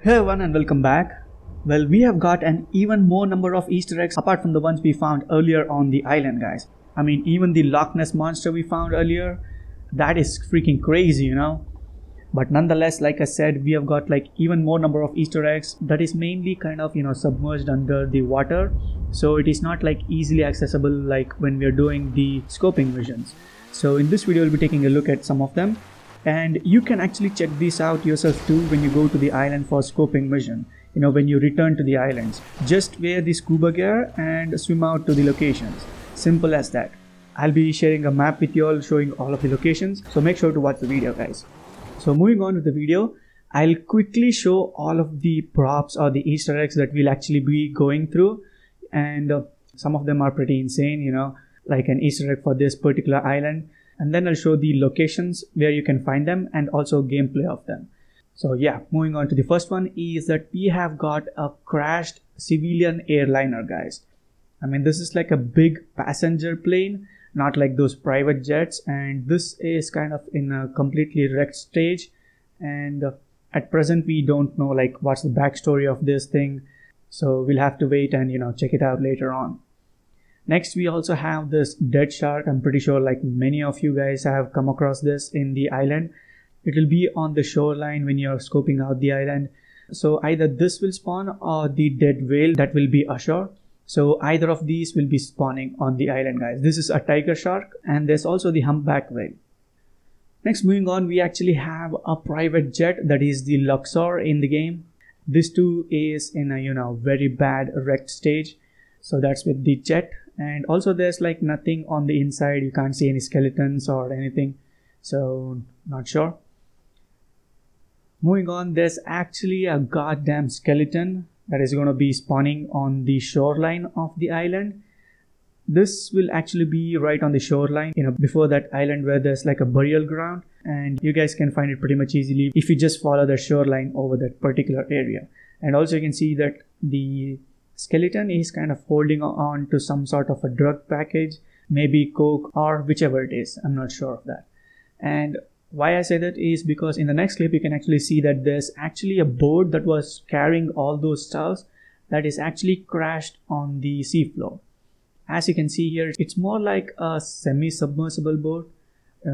Hey everyone and welcome back. Well, we have got an even more number of Easter eggs apart from the ones we found earlier on the island, guys. I mean, even the Loch Ness monster we found earlier, that is freaking crazy, you know. But nonetheless, like I said, we have got like even more number of Easter eggs that is mainly kind of, submerged under the water. So it is not like easily accessible like when we are doing the scoping missions. So in this video, we'll be taking a look at some of them. And you can actually check this out yourself too when you go to the island for scoping mission. When you return to the islands, just wear the scuba gear and swim out to the locations. Simple as that. I'll be sharing a map with you all showing all of the locations, so make sure to watch the video, guys. So moving on with the video, I'll quickly show all of the props or the Easter eggs that we'll actually be going through, and some of them are pretty insane, like an Easter egg for this particular island. And then I'll show the locations where you can find them and also gameplay of them. So yeah, moving on to the first one is that we have got a crashed civilian airliner, guys. I mean, this is like a big passenger plane, not like those private jets. And this is kind of in a completely wrecked stage. And at present, we don't know like what's the backstory of this thing. So we'll have to wait and, check it out later on. Next, we also have this dead shark. I'm pretty sure like many of you guys have come across this in the island. It will be on the shoreline when you're scoping out the island. So either this will spawn or the dead whale that will be ashore. So either of these will be spawning on the island, guys. This is a tiger shark and there's also the humpback whale. Next, moving on, we actually have a private jet that is the Luxor in the game. This too is in a very bad wrecked stage. So that's with the jet. And also there's like nothing on the inside. You can't see any skeletons or anything. So not sure. Moving on, there's actually a goddamn skeleton that is going to be spawning on the shoreline of the island. This will actually be right on the shoreline, before that island where there's like a burial ground. And you guys can find it pretty much easily if you just follow the shoreline over that particular area. And also you can see that the skeleton is kind of holding on to some sort of a drug package, maybe coke or whichever it is. I'm not sure of that. And why I say that is because in the next clip you can actually see that there's actually a boat that was carrying all those stuffs that is actually crashed on the seafloor. As you can see here, it's more like a semi-submersible boat,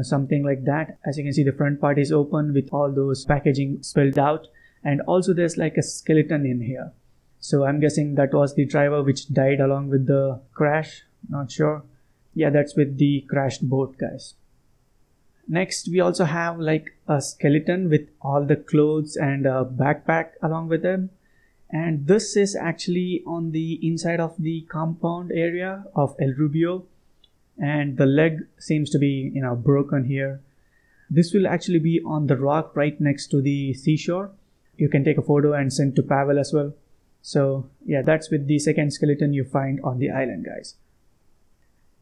something like that. As you can see, the front part is open with all those packaging spilled out, and also there's like a skeleton in here. So I'm guessing that was the driver which died along with the crash. Not sure. Yeah, that's with the crashed boat, guys. Next, we also have like a skeleton with all the clothes and a backpack along with them. And this is actually on the inside of the compound area of El Rubio. And the leg seems to be, broken here. This will actually be on the rock right next to the seashore. You can take a photo and send to Pavel as well. So yeah, that's with the second skeleton you find on the island, guys.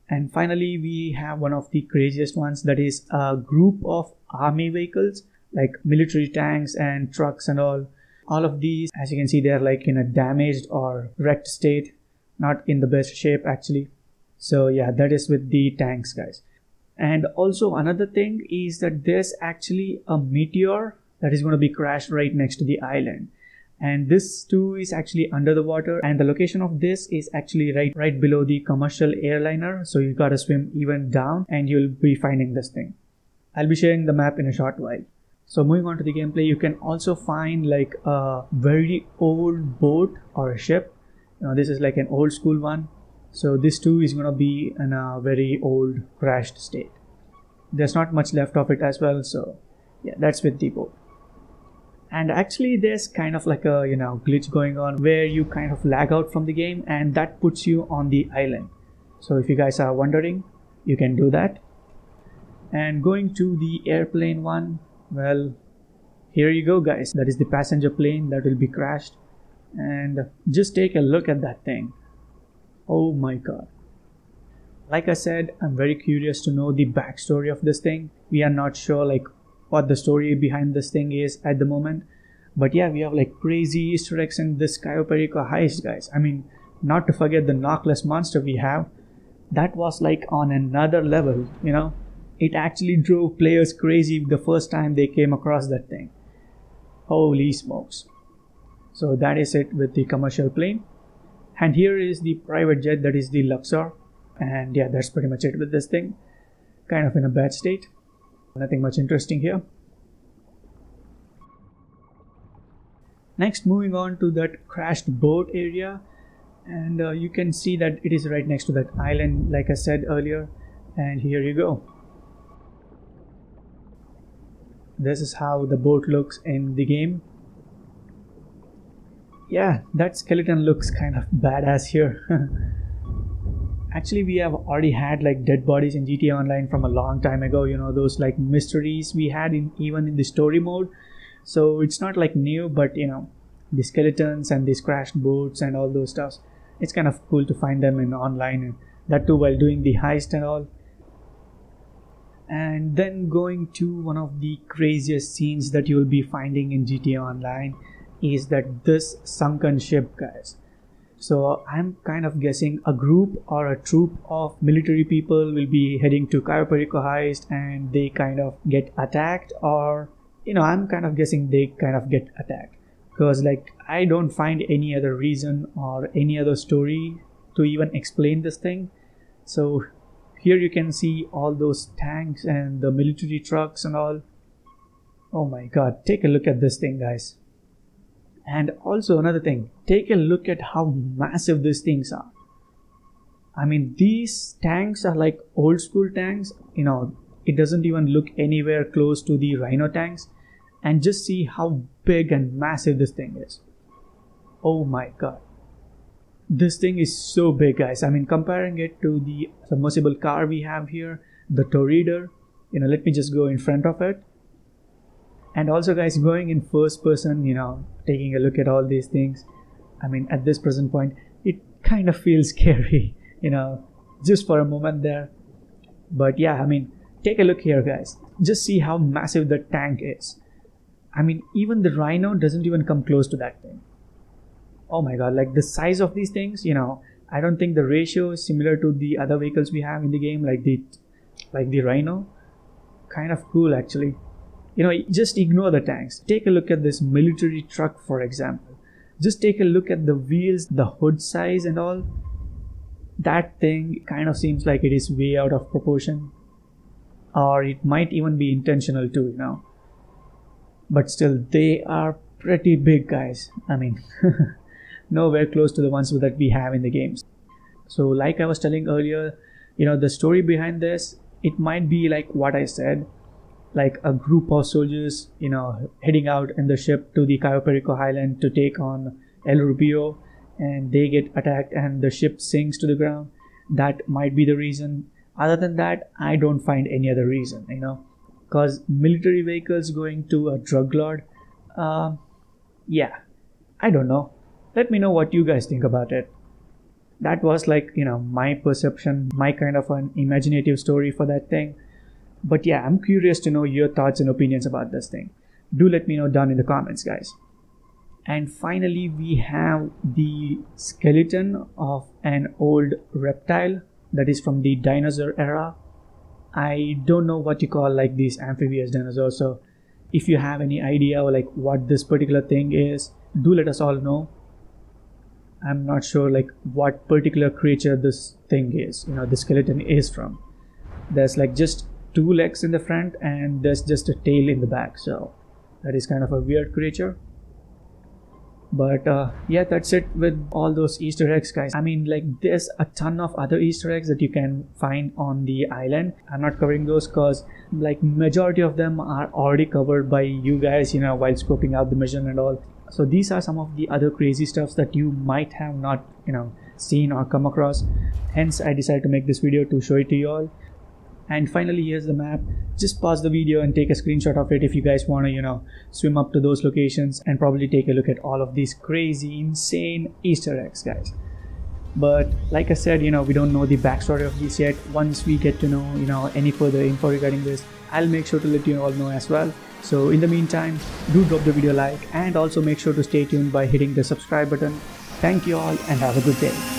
And finally, we have one of the craziest ones, that is a group of army vehicles like military tanks and trucks and all. All of these, as you can see, they're like in a damaged or wrecked state, not in the best shape actually. So yeah, that is with the tanks, guys. And also another thing is that there's actually a meteor that is going to be crashed right next to the island. And this too is actually under the water, and the location of this is actually right below the commercial airliner. So you gotta swim even down and you'll be finding this thing. I'll be sharing the map in a short while. So moving on to the gameplay, you can also find like a very old boat or a ship. This is like an old school one. So this too is gonna be in a very old crashed state. There's not much left of it as well. So yeah, that's with the boat. And actually there's kind of like a glitch going on where you kind of lag out from the game, and that puts you on the island. So if you guys are wondering, you can do that. And going to the airplane one, well, here you go, guys. That is the passenger plane that will be crashed. And just take a look at that thing. Oh my god. Like I said, I'm very curious to know the backstory of this thing. We are not sure like what the story behind this thing is at the moment. But yeah, we have like crazy Easter eggs in this Cayo Perico Heist, guys. I mean, not to forget the Loch Ness monster we have. That was like on another level, It actually drove players crazy the first time they came across that thing. Holy smokes. So that is it with the commercial plane. And here is the private jet, that is the Luxor. And yeah, that's pretty much it with this thing. Kind of in a bad state. Nothing much interesting here. Next, moving on to that crashed boat area. And you can see that it is right next to that island, like I said earlier. And here you go. This is how the boat looks in the game. Yeah, that skeleton looks kind of badass here. Actually, we have already had like dead bodies in GTA Online from a long time ago. You know, those like mysteries we had even in the story mode. So it's not like new, but you know, the skeletons and these crashed boats and all those stuff. It's kind of cool to find them in online, and that too while doing the heist and all. And then going to one of the craziest scenes that you will be finding in GTA Online is that this sunken ship, guys. So I'm kind of guessing a group or a troop of military people will be heading to Cayo Perico Heist, and they kind of get attacked, or you know, I'm kind of guessing they kind of get attacked, because like I don't find any other reason or any other story to even explain this thing. So here you can see all those tanks and the military trucks and all. Oh my god, take a look at this thing, guys. And also another thing, take a look at how massive these things are. I mean, these tanks are like old school tanks. You know, it doesn't even look anywhere close to the Rhino tanks. And just see how big and massive this thing is. Oh my god. This thing is so big, guys. I mean, comparing it to the submersible car we have here, the Torreader, you know, let me just go in front of it. And also, guys, going in first person, you know, taking a look at all these things. I mean, at this present point, it kind of feels scary, you know, just for a moment there. But yeah, I mean, take a look here, guys. Just see how massive the tank is. I mean, even the Rhino doesn't even come close to that thing. Oh my god, like the size of these things, you know, I don't think the ratio is similar to the other vehicles we have in the game, like the Rhino. Kind of cool, actually. You know, just ignore the tanks. Take a look at this military truck, for example. Just take a look at the wheels, the hood size and all. That thing kind of seems like it is way out of proportion. Or it might even be intentional too, you know. But still, they are pretty big, guys. I mean, nowhere close to the ones that we have in the games. So like I was telling earlier, you know, the story behind this, it might be like what I said. Like a group of soldiers, you know, heading out in the ship to the Cayo Perico Island to take on El Rubio, and they get attacked and the ship sinks to the ground. That might be the reason. Other than that, I don't find any other reason, you know, because military vehicles going to a drug lord, yeah, I don't know. Let me know what you guys think about it. That was like, you know, my perception, my kind of an imaginative story for that thing. But yeah, I'm curious to know your thoughts and opinions about this thing. Do let me know down in the comments, guys. And finally, we have the skeleton of an old reptile that is from the dinosaur era. I don't know what you call like these amphibious dinosaurs. So if you have any idea or like what this particular thing is, do let us all know. I'm not sure like what particular creature this thing is, you know, the skeleton is from. There's like just 2 legs in the front and there's just a tail in the back, so that is kind of a weird creature. But yeah, that's it with all those Easter eggs, guys. I mean, like there's a ton of other Easter eggs that you can find on the island. I'm not covering those because like majority of them are already covered by you guys, you know, while scoping out the mission and all. So these are some of the other crazy stuffs that you might have not, you know, seen or come across. Hence I decided to make this video to show it to you all. And finally, here's the map. Just pause the video and take a screenshot of it if you guys want to, you know, swim up to those locations and probably take a look at all of these crazy, insane Easter eggs, guys. But like I said, you know, we don't know the backstory of these yet. Once we get to know, you know, any further info regarding this, I'll make sure to let you all know as well. So in the meantime, do drop the video a like and also make sure to stay tuned by hitting the subscribe button. Thank you all and have a good day.